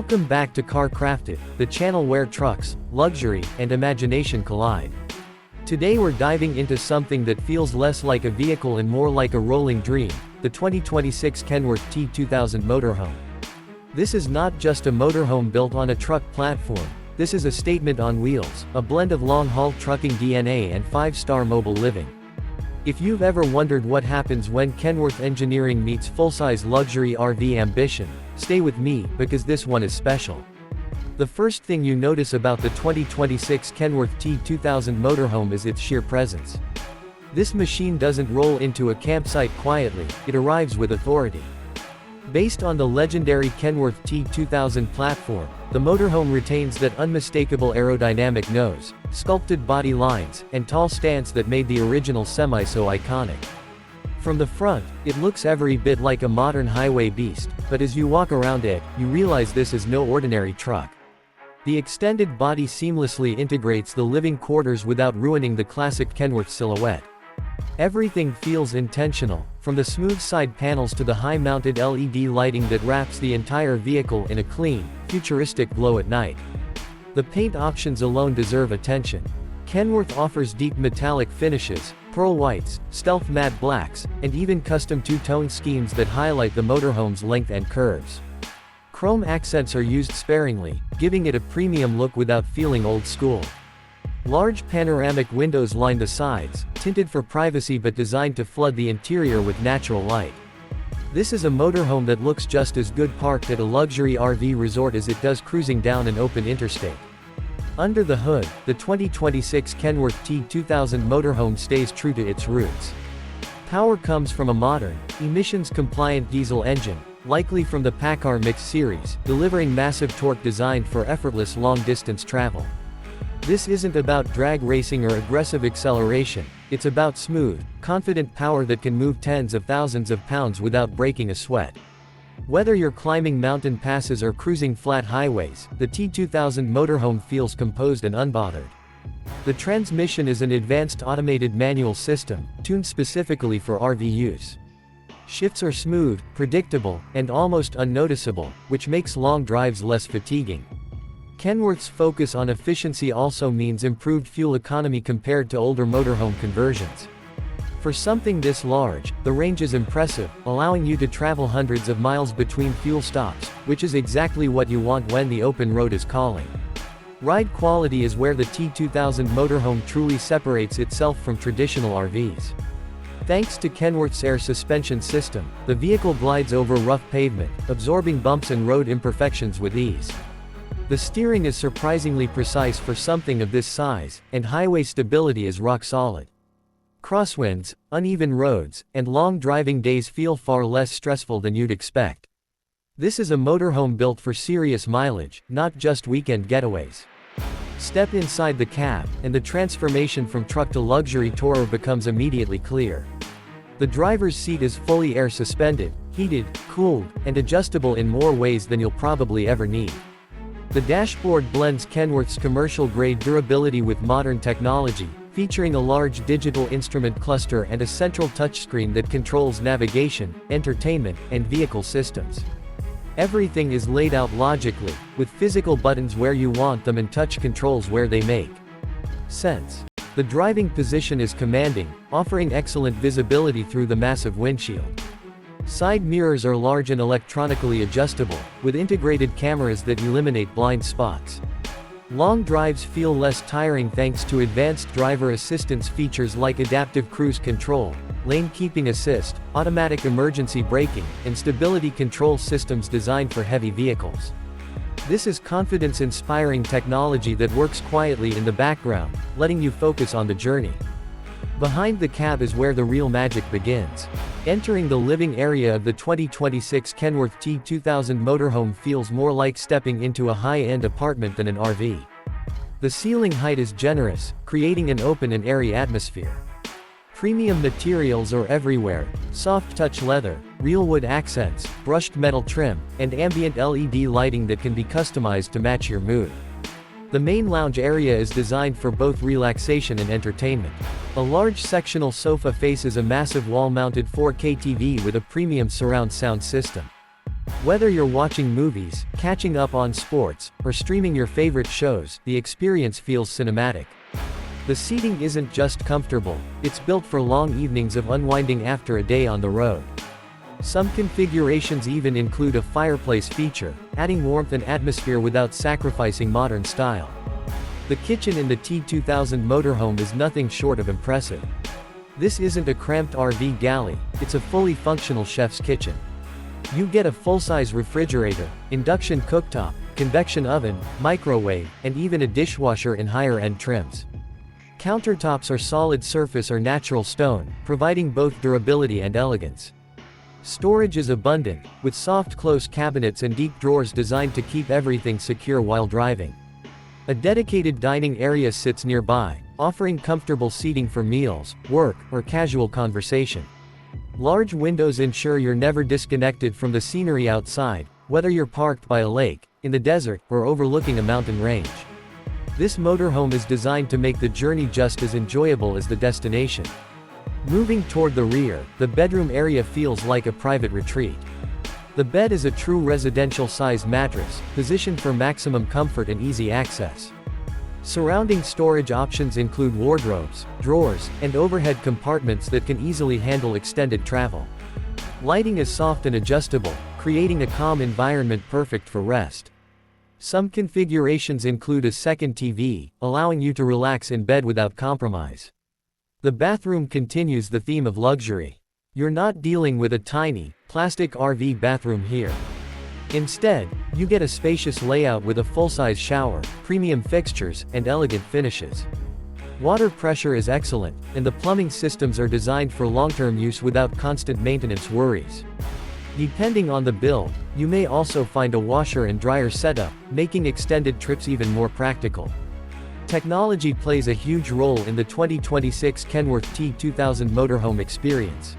Welcome back to Carcrafted, the channel where trucks, luxury, and imagination collide. Today we're diving into something that feels less like a vehicle and more like a rolling dream, the 2026 Kenworth T-2000 Motorhome. This is not just a motorhome built on a truck platform, this is a statement on wheels, a blend of long-haul trucking DNA and five-star mobile living. If you've ever wondered what happens when Kenworth engineering meets full-size luxury RV ambition, stay with me, because this one is special. The first thing you notice about the 2026 Kenworth T-2000 Motorhome is its sheer presence. This machine doesn't roll into a campsite quietly, it arrives with authority. Based on the legendary Kenworth T-2000 platform, the motorhome retains that unmistakable aerodynamic nose, sculpted body lines, and tall stance that made the original Semi so iconic. From the front, it looks every bit like a modern highway beast, but as you walk around it, you realize this is no ordinary truck. The extended body seamlessly integrates the living quarters without ruining the classic Kenworth silhouette. Everything feels intentional, from the smooth side panels to the high-mounted LED lighting that wraps the entire vehicle in a clean, futuristic glow at night. The paint options alone deserve attention. Kenworth offers deep metallic finishes, pearl whites, stealth matte blacks, and even custom two-tone schemes that highlight the motorhome's length and curves. Chrome accents are used sparingly, giving it a premium look without feeling old school. Large panoramic windows line the sides, tinted for privacy but designed to flood the interior with natural light. This is a motorhome that looks just as good parked at a luxury RV resort as it does cruising down an open interstate. Under the hood, the 2026 Kenworth T-2000 Motorhome stays true to its roots. Power comes from a modern, emissions-compliant diesel engine, likely from the Packard Mix series, delivering massive torque designed for effortless long-distance travel. This isn't about drag racing or aggressive acceleration, it's about smooth, confident power that can move tens of thousands of pounds without breaking a sweat. Whether you're climbing mountain passes or cruising flat highways, the T-2000 Motorhome feels composed and unbothered. The transmission is an advanced automated manual system, tuned specifically for RV use. Shifts are smooth, predictable, and almost unnoticeable, which makes long drives less fatiguing. Kenworth's focus on efficiency also means improved fuel economy compared to older motorhome conversions. For something this large, the range is impressive, allowing you to travel hundreds of miles between fuel stops, which is exactly what you want when the open road is calling. Ride quality is where the T-2000 Motorhome truly separates itself from traditional RVs. Thanks to Kenworth's air suspension system, the vehicle glides over rough pavement, absorbing bumps and road imperfections with ease. The steering is surprisingly precise for something of this size, and highway stability is rock solid. Crosswinds, uneven roads, and long driving days feel far less stressful than you'd expect. This is a motorhome built for serious mileage, not just weekend getaways. Step inside the cab, and the transformation from truck to luxury tourer becomes immediately clear. The driver's seat is fully air suspended, heated, cooled, and adjustable in more ways than you'll probably ever need. The dashboard blends Kenworth's commercial-grade durability with modern technology, featuring a large digital instrument cluster and a central touchscreen that controls navigation, entertainment, and vehicle systems. Everything is laid out logically, with physical buttons where you want them and touch controls where they make sense. The driving position is commanding, offering excellent visibility through the massive windshield. Side mirrors are large and electronically adjustable, with integrated cameras that eliminate blind spots. Long drives feel less tiring thanks to advanced driver assistance features like adaptive cruise control, lane keeping assist, automatic emergency braking, and stability control systems designed for heavy vehicles. This is confidence-inspiring technology that works quietly in the background, letting you focus on the journey. Behind the cab is where the real magic begins. Entering the living area of the 2026 Kenworth T-2000 Motorhome feels more like stepping into a high-end apartment than an RV. The ceiling height is generous, creating an open and airy atmosphere. Premium materials are everywhere: soft-touch leather, real wood accents, brushed metal trim, and ambient LED lighting that can be customized to match your mood. The main lounge area is designed for both relaxation and entertainment. A large sectional sofa faces a massive wall-mounted 4K TV with a premium surround sound system. Whether you're watching movies, catching up on sports, or streaming your favorite shows, the experience feels cinematic. The seating isn't just comfortable, it's built for long evenings of unwinding after a day on the road. Some configurations even include a fireplace feature, adding warmth and atmosphere without sacrificing modern style. The kitchen in the T-2000 Motorhome is nothing short of impressive. This isn't a cramped RV galley, it's a fully functional chef's kitchen. You get a full-size refrigerator, induction cooktop, convection oven, microwave, and even a dishwasher in higher-end trims. Countertops are solid surface or natural stone, providing both durability and elegance. Storage is abundant, with soft close cabinets and deep drawers designed to keep everything secure while driving. A dedicated dining area sits nearby, offering comfortable seating for meals, work, or casual conversation. Large windows ensure you're never disconnected from the scenery outside, whether you're parked by a lake, in the desert, or overlooking a mountain range. This motorhome is designed to make the journey just as enjoyable as the destination. Moving toward the rear, the bedroom area feels like a private retreat. The bed is a true residential-sized mattress, positioned for maximum comfort and easy access. Surrounding storage options include wardrobes, drawers, and overhead compartments that can easily handle extended travel. Lighting is soft and adjustable, creating a calm environment perfect for rest. Some configurations include a second TV, allowing you to relax in bed without compromise. The bathroom continues the theme of luxury. You're not dealing with a tiny, plastic RV bathroom here. Instead, you get a spacious layout with a full-size shower, premium fixtures, and elegant finishes. Water pressure is excellent, and the plumbing systems are designed for long-term use without constant maintenance worries. Depending on the build, you may also find a washer and dryer setup, making extended trips even more practical. Technology plays a huge role in the 2026 Kenworth T-2000 Motorhome experience.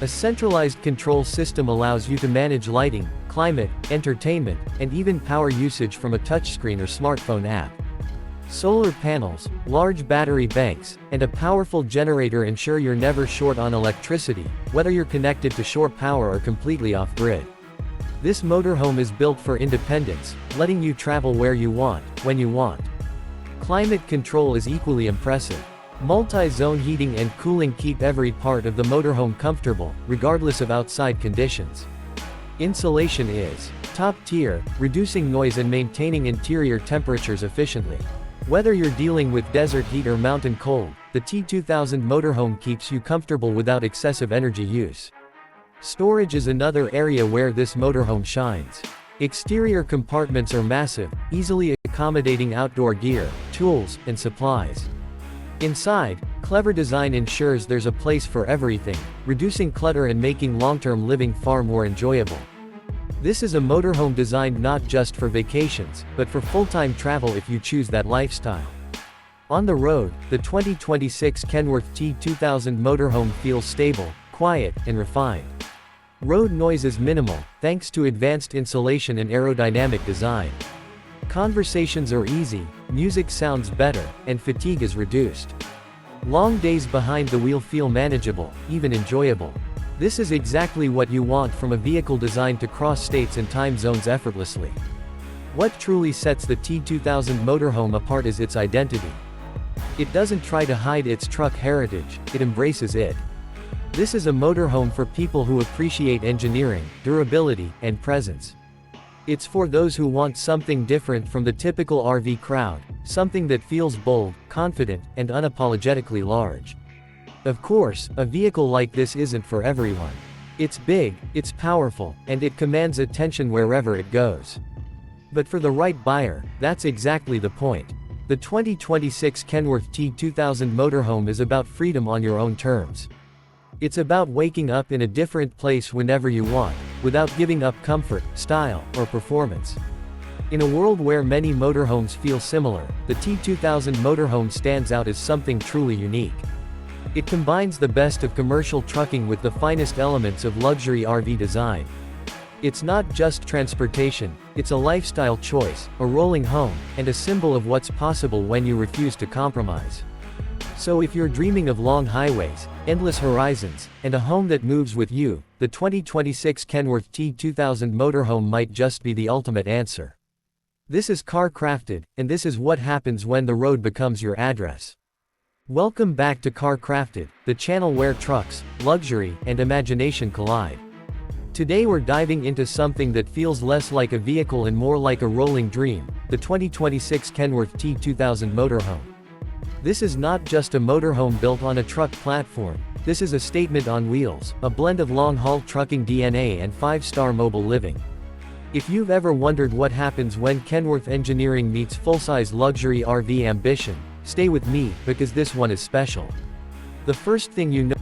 A centralized control system allows you to manage lighting, climate, entertainment, and even power usage from a touchscreen or smartphone app. Solar panels, large battery banks, and a powerful generator ensure you're never short on electricity, whether you're connected to shore power or completely off-grid. This motorhome is built for independence, letting you travel where you want, when you want. Climate control is equally impressive. Multi-zone heating and cooling keep every part of the motorhome comfortable, regardless of outside conditions. Insulation is top tier, reducing noise and maintaining interior temperatures efficiently. Whether you're dealing with desert heat or mountain cold, the T-2000 Motorhome keeps you comfortable without excessive energy use. Storage is another area where this motorhome shines. Exterior compartments are massive, easily accommodating outdoor gear, tools, and supplies. Inside, clever design ensures there's a place for everything, reducing clutter and making long-term living far more enjoyable. This is a motorhome designed not just for vacations, but for full-time travel if you choose that lifestyle. On the road, the 2026 Kenworth T-2000 Motorhome feels stable, quiet, and refined. Road noise is minimal, thanks to advanced insulation and aerodynamic design. Conversations are easy, music sounds better, and fatigue is reduced. Long days behind the wheel feel manageable, even enjoyable. This is exactly what you want from a vehicle designed to cross states and time zones effortlessly. What truly sets the T-2000 Motorhome apart is its identity. It doesn't try to hide its truck heritage, it embraces it. This is a motorhome for people who appreciate engineering, durability, and presence. It's for those who want something different from the typical RV crowd, something that feels bold, confident, and unapologetically large. Of course, a vehicle like this isn't for everyone. It's big, it's powerful, and it commands attention wherever it goes. But for the right buyer, that's exactly the point. The 2026 Kenworth T-2000 Motorhome is about freedom on your own terms. It's about waking up in a different place whenever you want, without giving up comfort, style, or performance. In a world where many motorhomes feel similar, the T-2000 Motorhome stands out as something truly unique. It combines the best of commercial trucking with the finest elements of luxury RV design. It's not just transportation, it's a lifestyle choice, a rolling home, and a symbol of what's possible when you refuse to compromise. So if you're dreaming of long highways, endless horizons, and a home that moves with you, the 2026 Kenworth T-2000 Motorhome might just be the ultimate answer. This is Carcrafted, and this is what happens when the road becomes your address. Welcome back to Carcrafted, the channel where trucks, luxury, and imagination collide. Today we're diving into something that feels less like a vehicle and more like a rolling dream, the 2026 Kenworth T-2000 Motorhome. This is not just a motorhome built on a truck platform, this is a statement on wheels, a blend of long-haul trucking DNA and five-star mobile living. If you've ever wondered what happens when Kenworth engineering meets full-size luxury RV ambition, stay with me, because this one is special. The first thing you